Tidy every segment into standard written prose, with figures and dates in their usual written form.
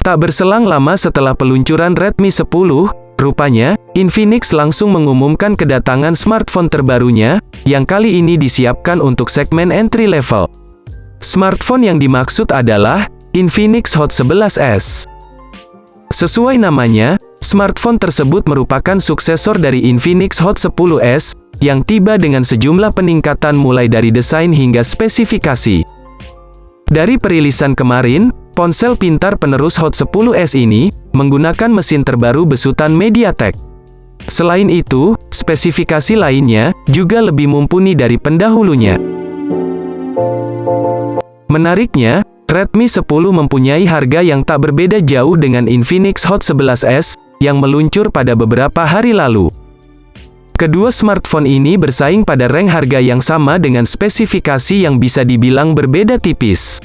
Tak berselang lama setelah peluncuran Redmi 10, rupanya, Infinix langsung mengumumkan kedatangan smartphone terbarunya, yang kali ini disiapkan untuk segmen entry level. Smartphone yang dimaksud adalah Infinix Hot 11s. Sesuai namanya, smartphone tersebut merupakan suksesor dari Infinix Hot 10s, yang tiba dengan sejumlah peningkatan mulai dari desain hingga spesifikasi. Dari perilisan kemarin, ponsel pintar penerus Hot 10s ini menggunakan mesin terbaru besutan MediaTek. Selain itu, spesifikasi lainnya juga lebih mumpuni dari pendahulunya. Menariknya, Redmi 10 mempunyai harga yang tak berbeda jauh dengan Infinix Hot 11s yang meluncur pada beberapa hari lalu. Kedua smartphone ini bersaing pada rank harga yang sama dengan spesifikasi yang bisa dibilang berbeda tipis.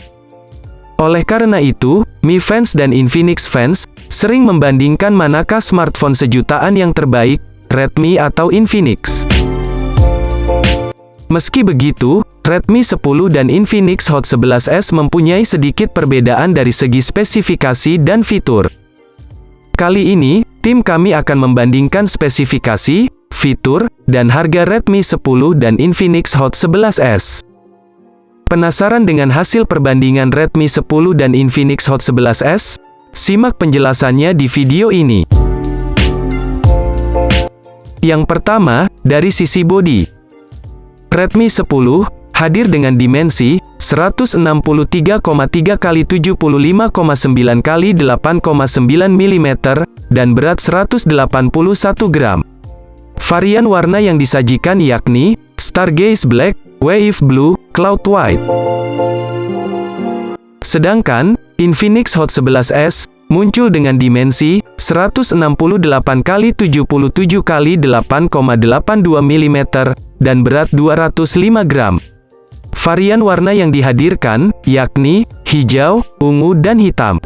Oleh karena itu, Mi Fans dan Infinix Fans sering membandingkan manakah smartphone sejutaan yang terbaik, Redmi atau Infinix. Meski begitu, Redmi 10 dan Infinix Hot 11s mempunyai sedikit perbedaan dari segi spesifikasi dan fitur. Kali ini, tim kami akan membandingkan spesifikasi, fitur, dan harga Redmi 10 dan Infinix Hot 11s. Penasaran dengan hasil perbandingan Redmi 10 dan Infinix Hot 11s? Simak penjelasannya di video ini. Yang pertama, dari sisi bodi. Redmi 10 hadir dengan dimensi 163,3 x 75,9 x 8,9 mm dan berat 181 gram. Varian warna yang disajikan yakni Stargaze Black, Wave Blue, Cloud White. Sedangkan Infinix Hot 11s muncul dengan dimensi 168 x 77 x 8,82 mm dan berat 205 gram. Varian warna yang dihadirkan yakni hijau, ungu dan hitam.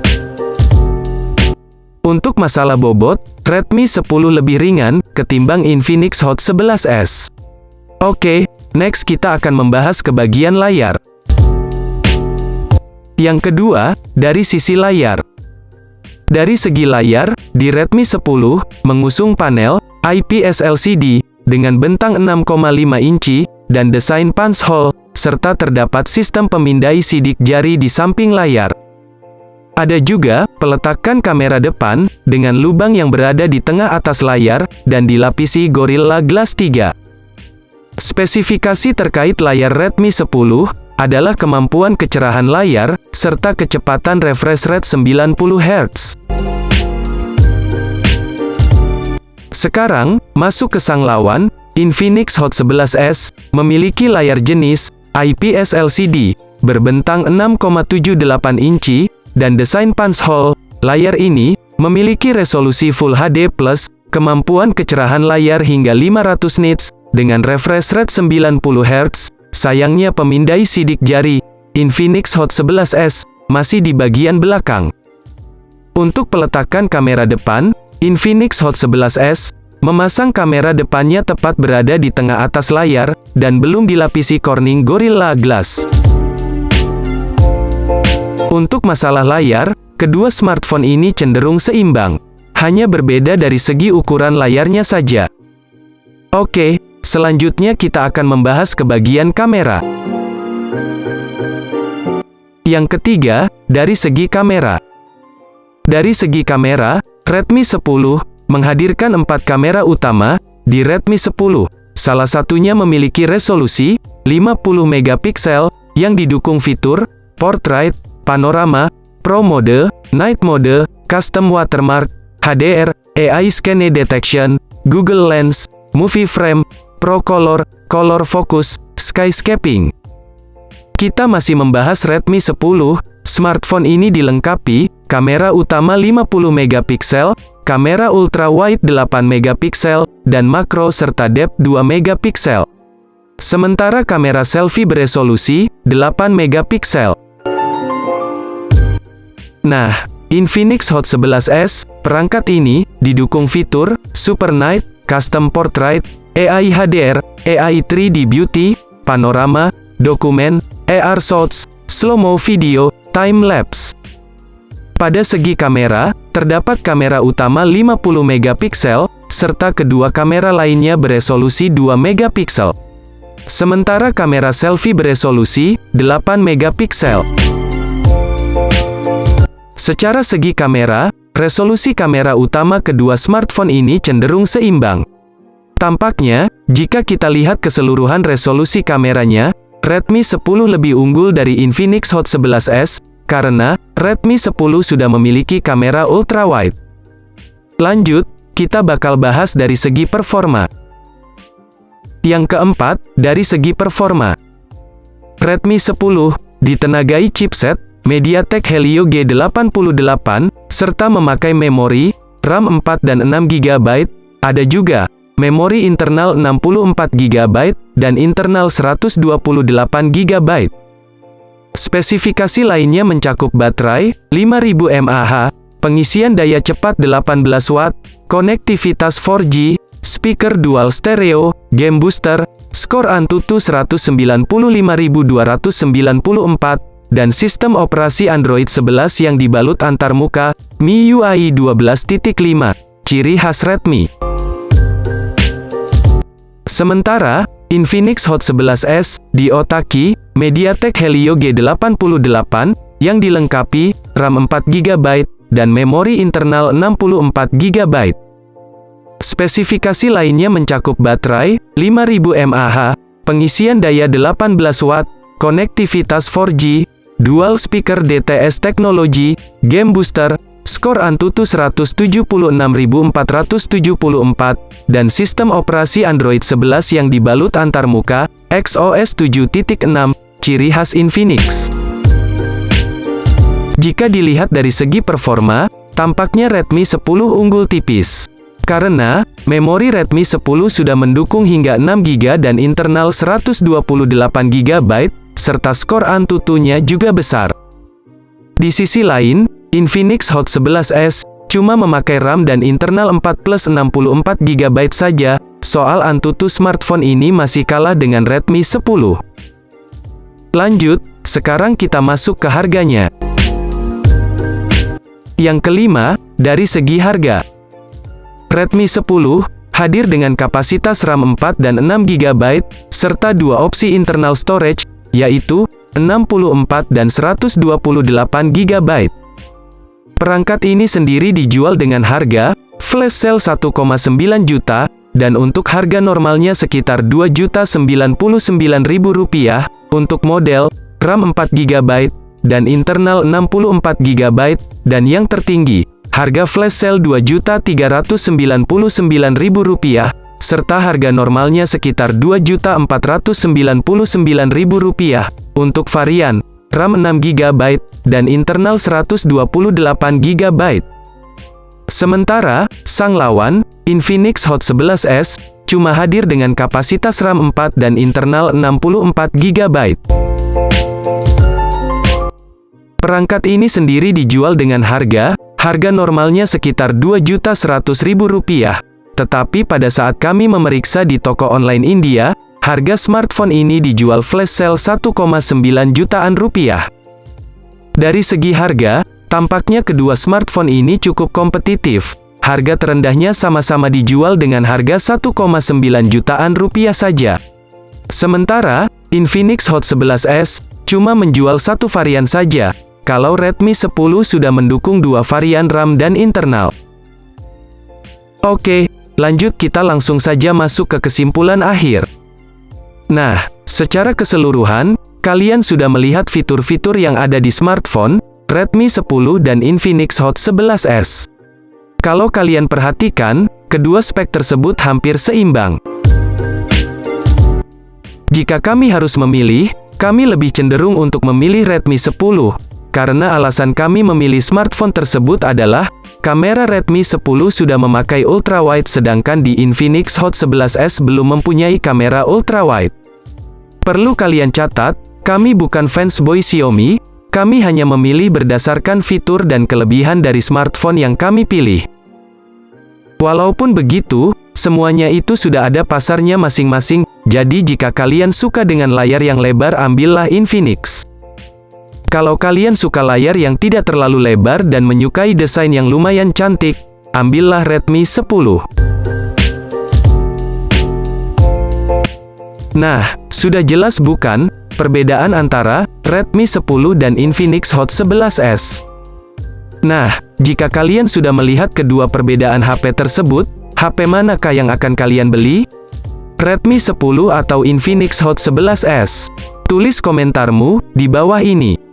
Untuk masalah bobot, Redmi 10 lebih ringan ketimbang Infinix Hot 11s. Oke, next kita akan membahas ke bagian layar. Yang kedua, dari sisi layar. Dari segi layar, di Redmi 10 mengusung panel IPS LCD dengan bentang 6,5 inci dan desain punch hole, serta terdapat sistem pemindai sidik jari di samping layar. Ada juga peletakan kamera depan dengan lubang yang berada di tengah atas layar dan dilapisi Gorilla Glass 3. Spesifikasi terkait layar Redmi 10 adalah kemampuan kecerahan layar serta kecepatan refresh rate 90 Hz. Sekarang, masuk ke sang lawan, Infinix Hot 11s memiliki layar jenis IPS LCD berbentang 6,78 inci dan desain punch hole. Layar ini memiliki resolusi Full HD+, kemampuan kecerahan layar hingga 500 nits dengan refresh rate 90 Hz. Sayangnya pemindai sidik jari Infinix Hot 11s masih di bagian belakang. Untuk peletakan kamera depan, Infinix Hot 11s memasang kamera depannya tepat berada di tengah atas layar dan belum dilapisi Corning Gorilla Glass. Untuk masalah layar, kedua smartphone ini cenderung seimbang, hanya berbeda dari segi ukuran layarnya saja. Oke, selanjutnya kita akan membahas ke bagian kamera. Yang ketiga, dari segi kamera. Dari segi kamera, Redmi 10 menghadirkan 4 kamera utama di Redmi 10. Salah satunya memiliki resolusi 50 megapiksel yang didukung fitur Portrait, Panorama, Pro Mode, Night Mode, Custom Watermark, HDR, AI Scan Detection, Google Lens, Movie Frame, Pro Color, Color Focus, Skyscaping. Kita masih membahas Redmi 10. Smartphone ini dilengkapi kamera utama 50 megapiksel, kamera ultra wide 8 megapiksel, dan makro serta depth 2 megapiksel. Sementara kamera selfie beresolusi 8 megapiksel. Nah, Infinix Hot 11s, perangkat ini didukung fitur Super Night, Custom Portrait, AI HDR, AI 3D Beauty, Panorama, Dokumen, AR Shots, Slow-mo Video, Time Lapse. Pada segi kamera, terdapat kamera utama 50 megapiksel, serta kedua kamera lainnya beresolusi 2 megapiksel. Sementara kamera selfie beresolusi 8 megapiksel. Secara segi kamera, resolusi kamera utama kedua smartphone ini cenderung seimbang. Tampaknya, jika kita lihat keseluruhan resolusi kameranya, Redmi 10 lebih unggul dari Infinix Hot 11s, karena Redmi 10 sudah memiliki kamera ultrawide. Lanjut, kita bakal bahas dari segi performa. Yang keempat, dari segi performa. Redmi 10 ditenagai chipset MediaTek Helio G88, serta memakai memori RAM 4 dan 6 GB, ada juga memori internal 64 GB, dan internal 128 GB. Spesifikasi lainnya mencakup baterai 5000 mAh, pengisian daya cepat 18 Watt, konektivitas 4G, speaker dual stereo, game booster, skor Antutu 195.294, dan sistem operasi Android 11 yang dibalut antarmuka, MIUI 12.5, ciri khas Redmi. Sementara, Infinix Hot 11s diotaki MediaTek Helio G88 yang dilengkapi RAM 4 GB dan memori internal 64 GB. Spesifikasi lainnya mencakup baterai 5000 mAh, pengisian daya 18 Watt, konektivitas 4G, dual speaker DTS teknologi, game booster, skor Antutu 176.474, dan sistem operasi Android 11 yang dibalut antarmuka, XOS 7.6, ciri khas Infinix. Jika dilihat dari segi performa, tampaknya Redmi 10 unggul tipis. Karena, memori Redmi 10 sudah mendukung hingga 6 GB dan internal 128 GB, serta skor Antutunya juga besar. Di sisi lain, Infinix Hot 11s cuma memakai RAM dan internal 4 plus 64 GB saja, soal Antutu smartphone ini masih kalah dengan Redmi 10. Lanjut, sekarang kita masuk ke harganya. Yang kelima, dari segi harga. Redmi 10 hadir dengan kapasitas RAM 4 dan 6 GB, serta dua opsi internal storage, yaitu 64 dan 128 GB. Perangkat ini sendiri dijual dengan harga flash sale 1,9 juta, dan untuk harga normalnya sekitar Rp2.099.000 untuk model RAM 4 GB dan internal 64 GB, dan yang tertinggi, harga flash sale Rp2.399.000, serta harga normalnya sekitar Rp2.499.000 untuk varian RAM 6 GB dan internal 128 GB. Sementara, sang lawan, Infinix Hot 11s, cuma hadir dengan kapasitas RAM 4 dan internal 64 GB. Perangkat ini sendiri dijual dengan harga normalnya sekitar Rp2.100.000. Tetapi pada saat kami memeriksa di toko online India, harga smartphone ini dijual flash sale 1,9 jutaan rupiah. Dari segi harga, tampaknya kedua smartphone ini cukup kompetitif. Harga terendahnya sama-sama dijual dengan harga 1,9 jutaan rupiah saja. Sementara, Infinix Hot 11s cuma menjual satu varian saja, kalau Redmi 10 sudah mendukung dua varian RAM dan internal. Oke, lanjut kita langsung saja masuk ke kesimpulan akhir. Nah, secara keseluruhan, kalian sudah melihat fitur-fitur yang ada di smartphone Redmi 10 dan Infinix Hot 11s. Kalau kalian perhatikan, kedua spek tersebut hampir seimbang. Jika kami harus memilih, kami lebih cenderung untuk memilih Redmi 10, karena alasan kami memilih smartphone tersebut adalah, kamera Redmi 10 sudah memakai ultrawide sedangkan di Infinix Hot 11s belum mempunyai kamera ultrawide. Perlu kalian catat, kami bukan fansboy Xiaomi, kami hanya memilih berdasarkan fitur dan kelebihan dari smartphone yang kami pilih. Walaupun begitu, semuanya itu sudah ada pasarnya masing-masing, jadi jika kalian suka dengan layar yang lebar ambillah Infinix. Kalau kalian suka layar yang tidak terlalu lebar dan menyukai desain yang lumayan cantik, ambillah Redmi 10. Nah, sudah jelas bukan, perbedaan antara Redmi 10 dan Infinix Hot 11s? Nah, jika kalian sudah melihat kedua perbedaan HP tersebut, HP manakah yang akan kalian beli? Redmi 10 atau Infinix Hot 11s? Tulis komentarmu di bawah ini.